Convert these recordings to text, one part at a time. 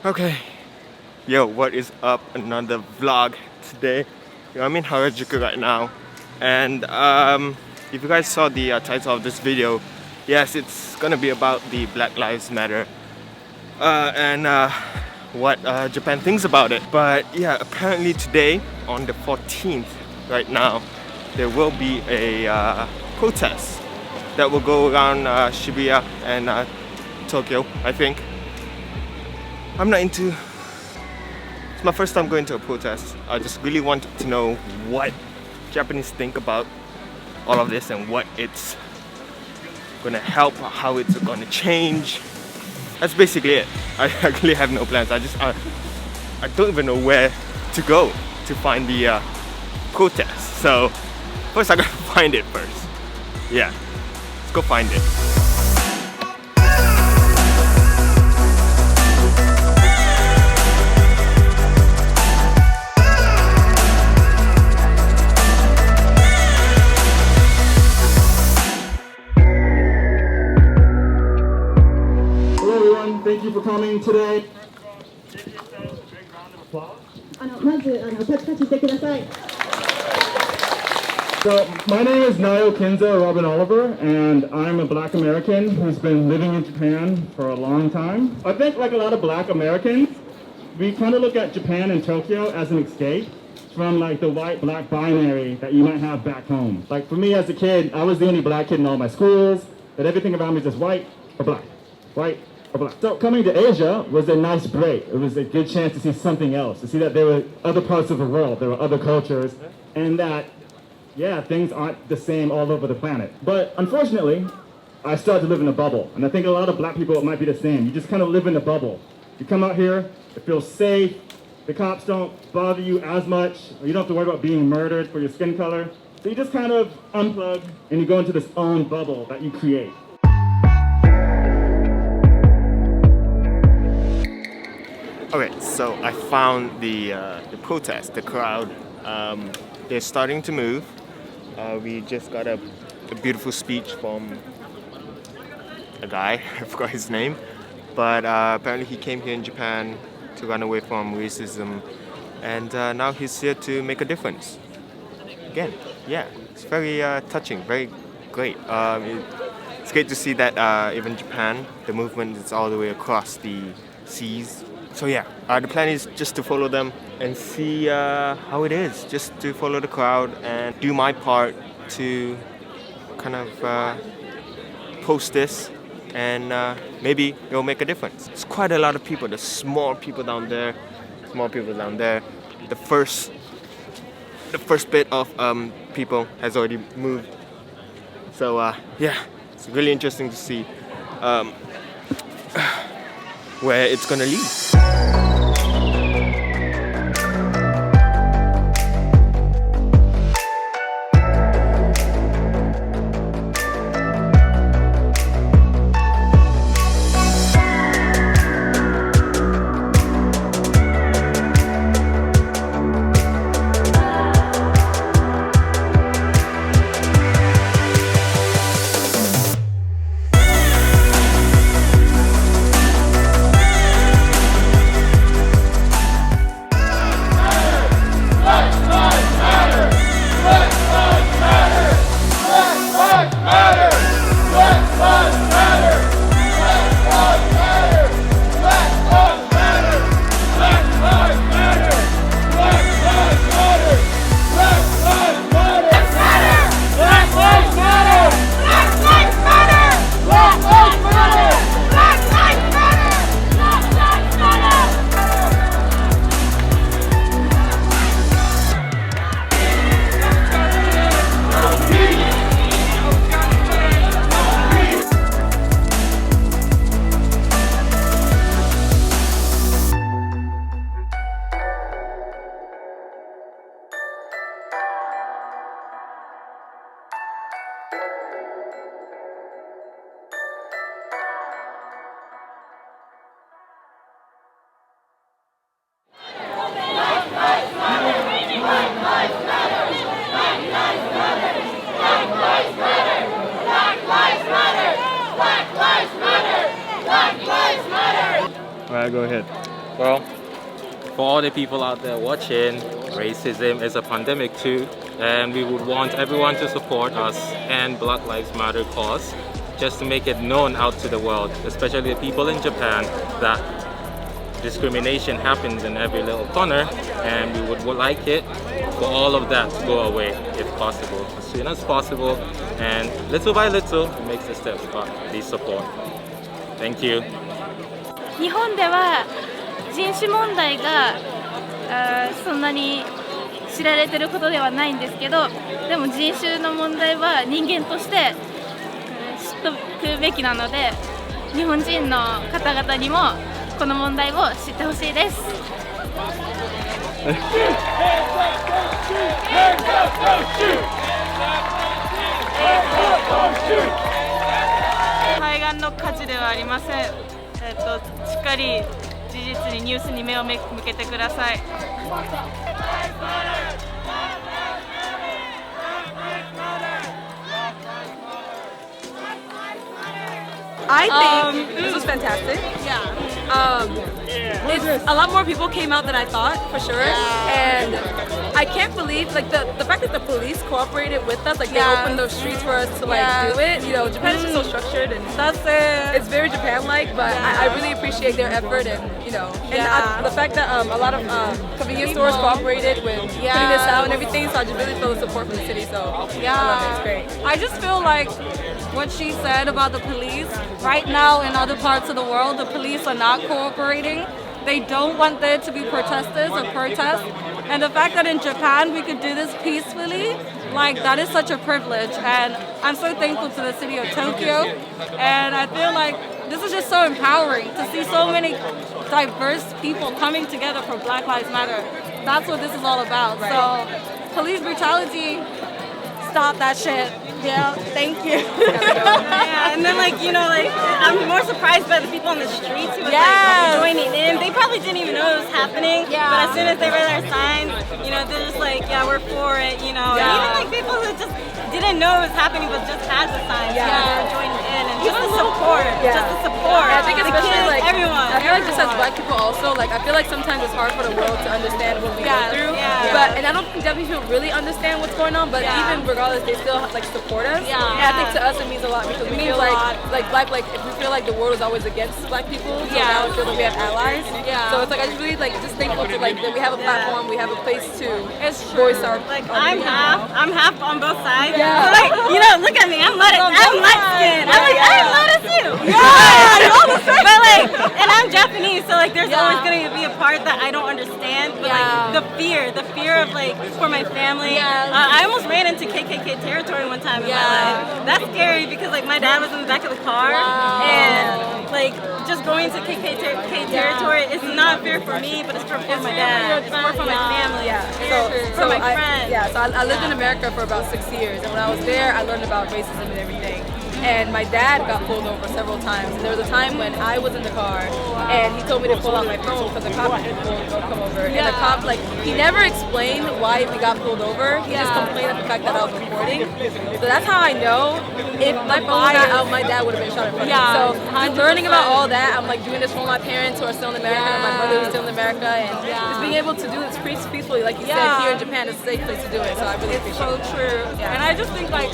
Okay, yo, what is up? Another vlog today. I'm in Harajuku right now, and if you guys saw the title of this video, yes, it's gonna be about the Black Lives Matter and what Japan thinks about it. But yeah, apparently today, on the 14th, right now, there will be a protest that will go around Shibuya and Tokyo, I think. I'm not into. It's my first time going to a protest. I just really wanted to know what Japanese think about all of this and what it's gonna help, how it's gonna change. That's basically it. I really have no plans. I don't even know where to go to find the protest. So first I gotta find it first. Yeah, let's go find it. Thank you for coming today. So, my name is Nayo Kenzo Robin Oliver, and I'm a Black American who's been living in Japan for a long time. I think, like a lot of Black Americans, we kind of look at Japan and Tokyo as an escape from like the white-black binary that you might have back home. Like for me as a kid, I was the only Black kid in all my schools, that everything around me is just white or black, white. So coming to Asia was a nice break. It was a good chance to see something else, to see that there were other parts of the world, there were other cultures, and that, yeah, things aren't the same all over the planet. But unfortunately, I started to live in a bubble, and I think a lot of Black people, it might be the same. You just kind of live in a bubble. You come out here, it feels safe, the cops don't bother you as much, you don't have to worry about being murdered for your skin color. So you just kind of unplug, and you go into this own bubble that you create. Okay, so I found the protest, the crowd. They're starting to move. We just got a beautiful speech from a guy, I forgot his name, but apparently he came here in Japan to run away from racism, and now he's here to make a difference. Again, yeah, it's very touching, very great. It's great to see that even Japan, the movement is all the way across the seas. So yeah, the plan is just to follow them and see how it is. Just to follow the crowd and do my part to kind of post this, and maybe it'll make a difference. It's quite a lot of people. There's small people down there. The first bit of people has already moved. So yeah, it's really interesting to see where it's gonna lead. Alright, go ahead. Well, for all the people out there watching, racism is a pandemic too, and we would want everyone to support us and Black Lives Matter cause, just to make it known out to the world, especially the people in Japan, that discrimination happens in every little corner, and we would like it for all of that to go away if possible, as soon as possible, and little by little it makes the steps, but please support. Thank you. 日本では人種問題がそんなに知られてることではないんですけど、でも人種の問題は人間として知っておくべきなので、日本人の方々にもこの問題を知ってほしいです。対岸の火事ではありません。しっかり事実にニュースに目を向けてください。I think this was fantastic. Yeah. It's a lot more people came out than I thought, for sure. And I can't believe like the fact that the police cooperated with us, like they opened those streets for us to like do it. You know, Japan is just so structured and it's very Japan-like. But I really appreciate their effort and you know, and the fact that a lot of convenience stores cooperated with putting this out and everything. So I just really feel the support from the city. So I love it. It's great. I just feel like what she said about the police, right now in other parts of the world, the police are not cooperating. They don't want there to be protesters or protests. And the fact that in Japan we could do this peacefully, like that is such a privilege. And I'm so thankful to the city of Tokyo. And I feel like this is just so empowering to see so many diverse people coming together for Black Lives Matter. That's what this is all about. So police brutality, stop that shit. Yeah, thank you. Yeah, and then like, you know, like I'm more surprised by the people on the streets who were like joining in. They probably didn't even know it was happening. Yeah. But as soon as they read our signs, you know, they're just like, yeah, we're for it, you know. And even like people who just didn't know it was happening but just had the signs, you know, they were joining in and just the support. Just the support. I think especially kids, like everyone. I feel like just as Black people also, like I feel like sometimes it's hard for the world to understand what we go through. But and I don't think that people really understand what's going on, but even regardless they still like support us. And I think to us it means a lot because we feel like Black, like if we feel like the world is always against Black people, so now we feel like we have allies. So it's like I just really like just thankful to like that we have a platform, we have a place to voice our like I'm half on both sides. So like, you know, look at me, I'm light skinned. I'm like, I didn't notice you. But like, and I'm Japanese, so like there's always gonna be a part that I don't understand. But like the fear of like for my family. I almost ran into KKK territory one time in my life. That's scary because like my dad was in the back of the car and like just going to KKK territory is not fear for me, but it's for my dad. It's more for my family. For my friends. So I lived in America for about 6 years, and when I was there, I learned about racism and everything. And my dad got pulled over several times. And there was a time when I was in the car, and he told me to pull out my phone because the cop would come over. And the cop, like, he never explained why we got pulled over. He just complained of the fact that I was recording. So that's how I know if my phone was not out, my dad would have been shot in front of me. So just learning about all that, I'm like doing this for my parents who are still in America, and my brother who's still in America, and just being able to do this peacefully, like you said, here in Japan is a safe place to do it. So I really appreciate it. It's so true. And I just think like,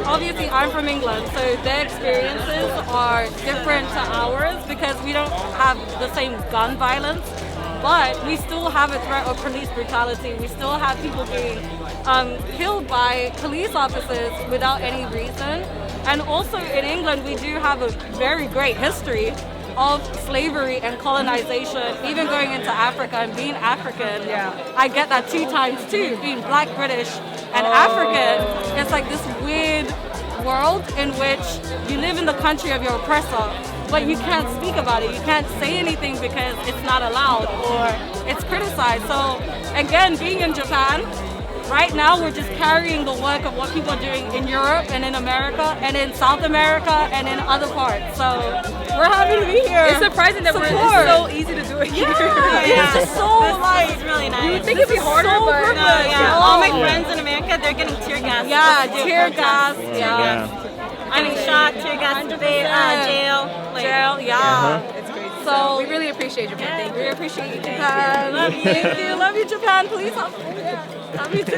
obviously I'm from England, so their experiences are different to ours because we don't have the same gun violence, but we still have a threat of police brutality. We still have people being killed by police officers without any reason. And also in England, we do have a very great history of slavery and colonization, even going into Africa and being African. I get that 2 times too, being Black, British, and African. It's like this weird world in which you live in the country of your oppressor, but you can't speak about it. You can't say anything because it's not allowed or it's criticized. So again, being in Japan, right now we're just carrying the work of what people are doing in Europe and in America and in South America and in other parts. So we're happy to be here. It's surprising that it's so easy to do it here. It's just so like, it's really nice. You would think it'd be harder, but all my friends in America, they're getting tear gas. Tear gas. I mean, shot, tear gas, jail. Jail, It's crazy. So we really appreciate Japan. Thank we you. appreciate you, Japan. Love you. Thank you. Love you, Japan. Please help. Love you too.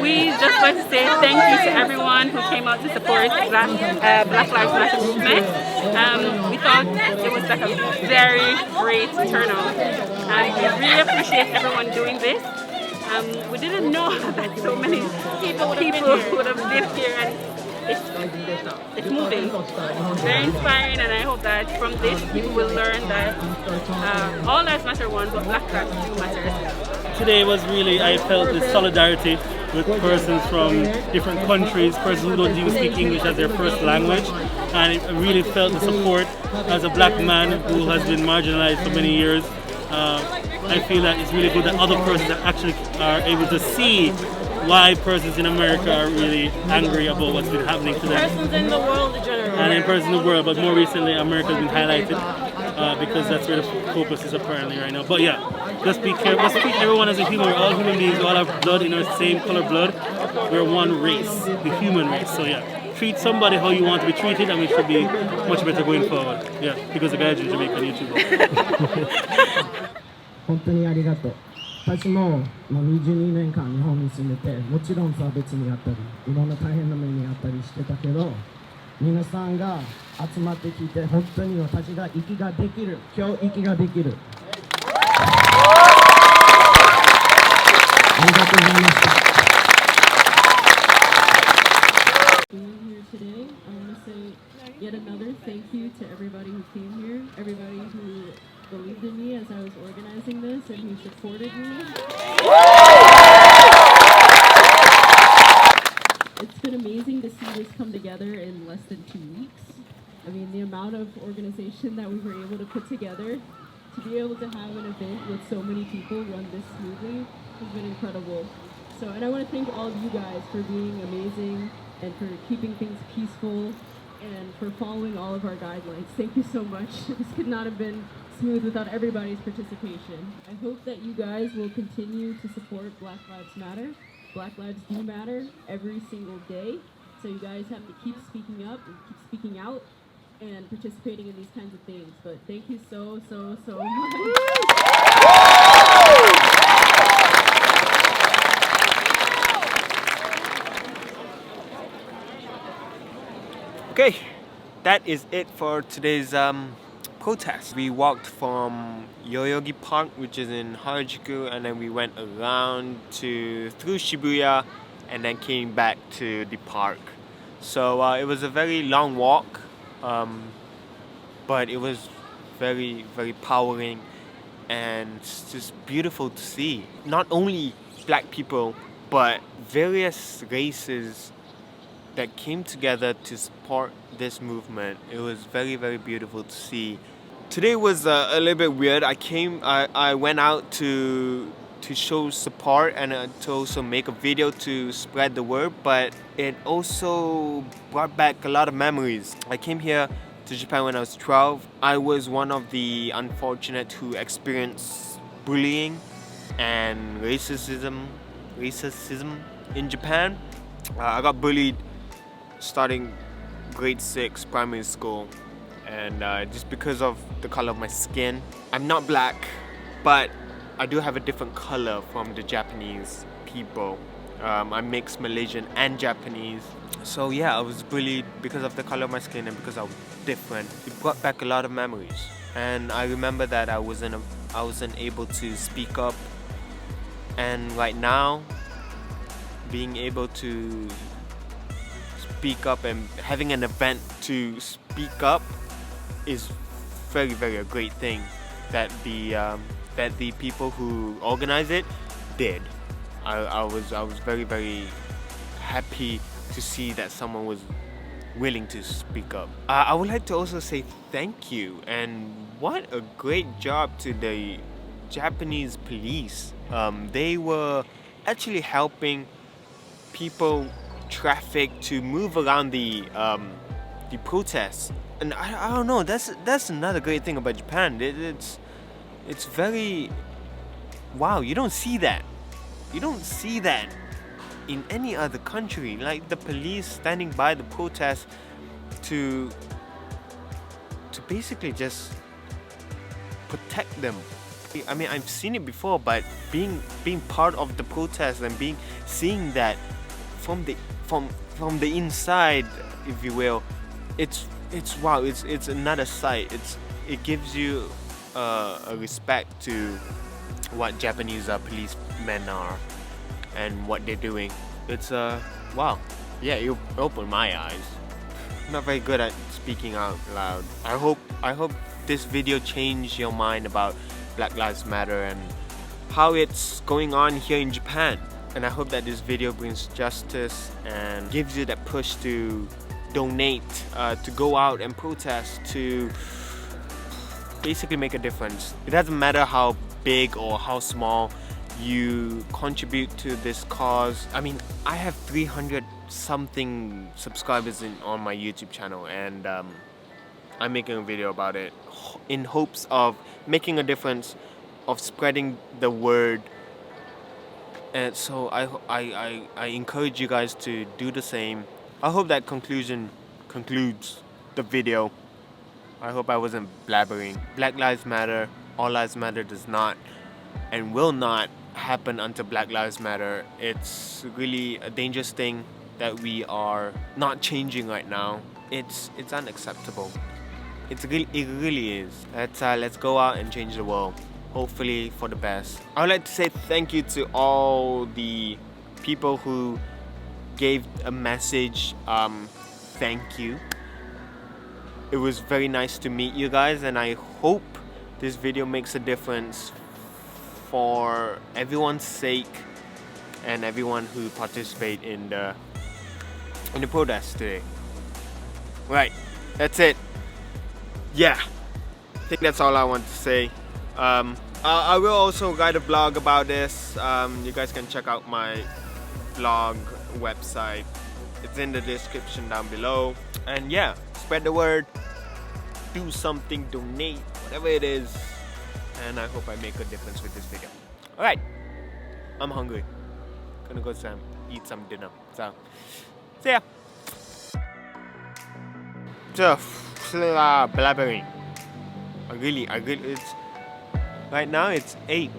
We just want to say thank you to everyone who came out to support Black Lives Matter movement. We thought it was like a very great turnout, and we really appreciate everyone doing this. We didn't know that so many people would have lived here, and it's moving, very inspiring, and I hope that from this people will learn that all lives matter one, but Black lives do matter. Today was really, I felt the solidarity with persons from different countries, persons who don't even speak English as their first language, and I really felt the support as a black man who has been marginalized for many years. I feel that it's really good that other persons actually are able to see why persons in America are really angry about what's been happening to them. Persons in the world generally. And in persons in the world, but more recently America has been highlighted because that's where the focus is apparently right now. But yeah, just be careful, just treat everyone as a human. We're all human beings, we all have blood in our same color blood. We're one race, the human race. So yeah, treat somebody how you want to be treated, and we should be much better going forward. Yeah, because the guy is a Jamaican YouTuber. 本当にありがとう。私も22年間日本に住んでて、もちろん差別にあったり、いろんな大変な目にあったりしてたけど、皆さんが集まってきて、本当に私が息ができる。今日息ができる。ありがとうございました。Being here today, I want to say yet another thank you to everybody who came here, everybody who believed in me as I was organizing this and who supported me. It's been amazing to see this come together in less than 2 weeks. I mean, the amount of organization that we were able to put together to be able to have an event with so many people run this smoothly has been incredible. So, and I want to thank all of you guys for being amazing and for keeping things peaceful and for following all of our guidelines. Thank you so much. This could not have been smooth without everybody's participation. I hope that you guys will continue to support Black Lives Matter. Black lives do matter every single day. So you guys have to keep speaking up and keep speaking out and participating in these kinds of things. But thank you so much. Okay, that is it for today's protest. We walked from Yoyogi Park, which is in Harajuku, and then we went around through Shibuya and then came back to the park. So it was a very long walk, but it was very, very powering, and it's just beautiful to see. Not only black people, but various races that came together to support this movement. It was very, very beautiful to see. Today was a little bit weird. I went out to show support and to also make a video to spread the word, but it also brought back a lot of memories. I came here to Japan when I was 12. I was one of the unfortunate who experienced bullying and racism in Japan. I got bullied starting grade 6 primary school, and just because of the color of my skin. I'm not black, but I do have a different color from the Japanese people. I'm mixed Malaysian and Japanese. So yeah, I was bullied because of the color of my skin and because I was different. It brought back a lot of memories, and I remember that I wasn't able to speak up, and right now being able to speak up and having an event to speak up is very, very a great thing that the people who organize it did. I was very, very happy to see that someone was willing to speak up. I would like to also say thank you, and what a great job to the Japanese police. They were actually helping people traffic to move around the protests, and I don't know. That's another great thing about Japan. It's very wow. You don't see that. You don't see that in any other country. Like the police standing by the protest to to basically just protect them. I mean, I've seen it before, but being part of the protest and seeing that from the inside, if you will, it's wow. It's another side. It gives you a respect to what Japanese policemen are and what they're doing. It's wow. Yeah, you opened my eyes. I'm not very good at speaking out loud. I hope this video changed your mind about Black Lives Matter and how it's going on here in Japan. And I hope that this video brings justice and gives you that push to donate, to go out and protest, to basically make a difference. It doesn't matter how big or how small you contribute to this cause. I mean, I have 300 something subscribers on my YouTube channel, and I'm making a video about it in hopes of making a difference, of spreading the word. And so I encourage you guys to do the same. I hope that concludes the video. I hope I wasn't blabbering. Black Lives Matter, All Lives Matter does not and will not happen until Black Lives Matter. It's really a dangerous thing that we are not changing right now. It's unacceptable. It really is. Let's go out and change the world. Hopefully for the best. I would like to say thank you to all the people who gave a message. Thank you. It was very nice to meet you guys, and I hope this video makes a difference for everyone's sake and everyone who participate in the protest today. Right, that's it. Yeah, I think that's all I want to say. I will also write a blog about this. You guys can check out my blog website. It's in the description down below. And yeah, spread the word, do something, donate, whatever it is. And I hope I make a difference with this video. Alright, I'm hungry. Gonna go eat some dinner. So yeah. So blabbering. I really it's right now it's 8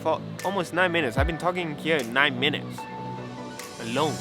for almost 9 minutes. I've been talking here 9 minutes alone.